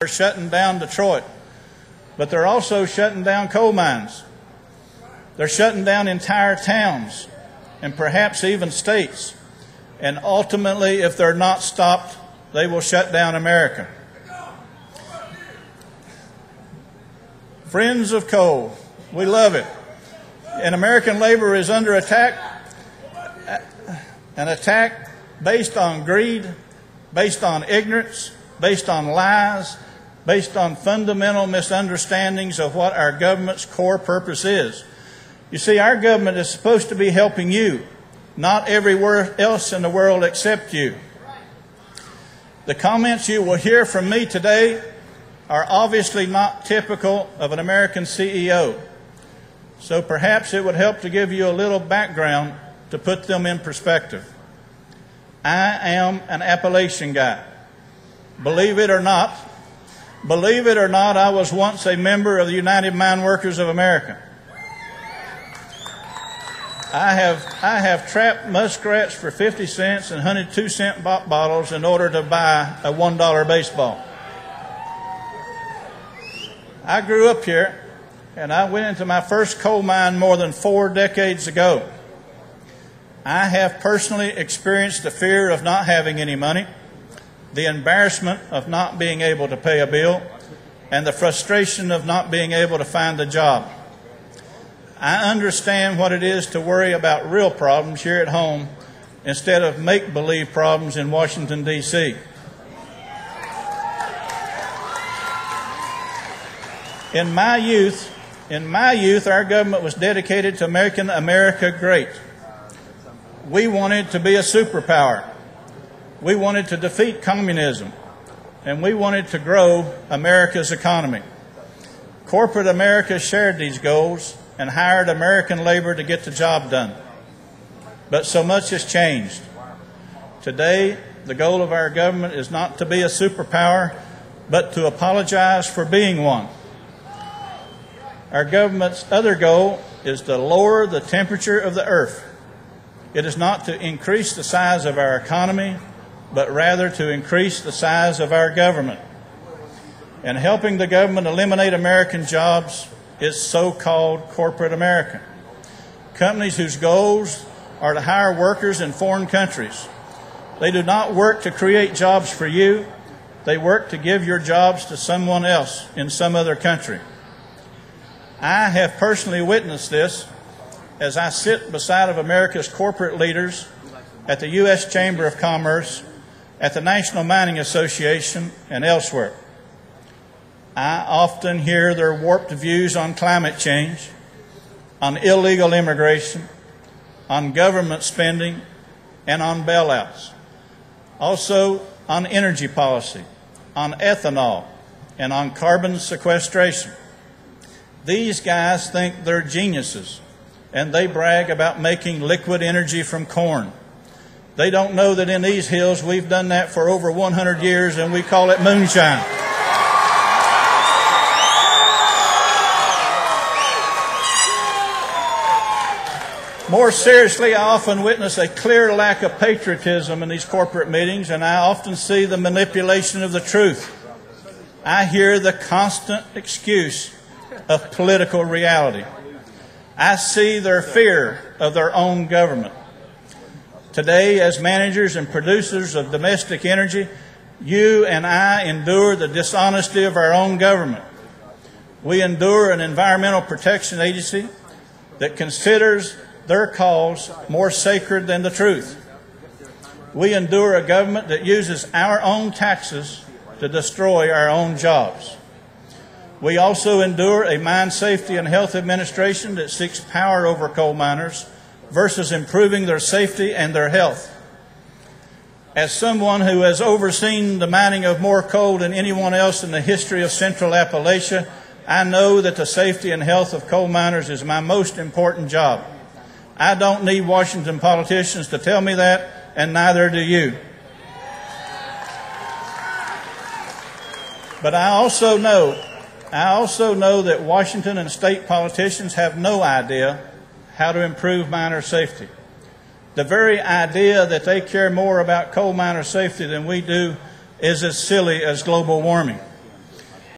They're shutting down Detroit, but they're also shutting down coal mines. They're shutting down entire towns and perhaps even states. And ultimately, if they're not stopped, they will shut down America. Friends of coal, we love it. And American labor is under attack, an attack based on greed, based on ignorance, based on lies, based on fundamental misunderstandings of what our government's core purpose is. You see, our government is supposed to be helping you, not everywhere else in the world except you. The comments you will hear from me today are obviously not typical of an American CEO. So perhaps it would help to give you a little background to put them in perspective. I am an Appalachian guy. Believe it or not, I was once a member of the United Mine Workers of America. I have trapped muskrats for 50 cents and hunted 2-cent bottles in order to buy a $1 baseball. I grew up here, and I went into my first coal mine more than 4 decades ago. I have personally experienced the fear of not having any money, the embarrassment of not being able to pay a bill, and the frustration of not being able to find a job. I understand what it is to worry about real problems here at home instead of make-believe problems in Washington, D.C. In my youth, our government was dedicated to making America great. We wanted to be a superpower. We wanted to defeat communism, and we wanted to grow America's economy. Corporate America shared these goals and hired American labor to get the job done. But so much has changed. Today, the goal of our government is not to be a superpower, but to apologize for being one. Our government's other goal is to lower the temperature of the earth. It is not to increase the size of our economy, but rather to increase the size of our government. And helping the government eliminate American jobs is so-called corporate America. Companies whose goals are to hire workers in foreign countries. They do not work to create jobs for you. They work to give your jobs to someone else in some other country. I have personally witnessed this as I sit beside of America's corporate leaders at the U.S. Chamber of Commerce, at the National Mining Association, and elsewhere. I often hear their warped views on climate change, on illegal immigration, on government spending, and on bailouts. Also on energy policy, on ethanol, and on carbon sequestration. These guys think they're geniuses, and they brag about making liquid energy from corn. They don't know that in these hills we've done that for over 100 years, and we call it moonshine. More seriously, I often witness a clear lack of patriotism in these corporate meetings, and I often see the manipulation of the truth. I hear the constant excuse of political reality. I see their fear of their own government. Today, as managers and producers of domestic energy, you and I endure the dishonesty of our own government. We endure an environmental protection agency that considers their cause more sacred than the truth. We endure a government that uses our own taxes to destroy our own jobs. We also endure a mine safety and health administration that seeks power over coal miners versus improving their safety and their health. As someone who has overseen the mining of more coal than anyone else in the history of Central Appalachia, I know that the safety and health of coal miners is my most important job. I don't need Washington politicians to tell me that, and neither do you. But I also know that Washington and state politicians have no idea how to improve miner safety. The very idea that they care more about coal miner safety than we do is as silly as global warming.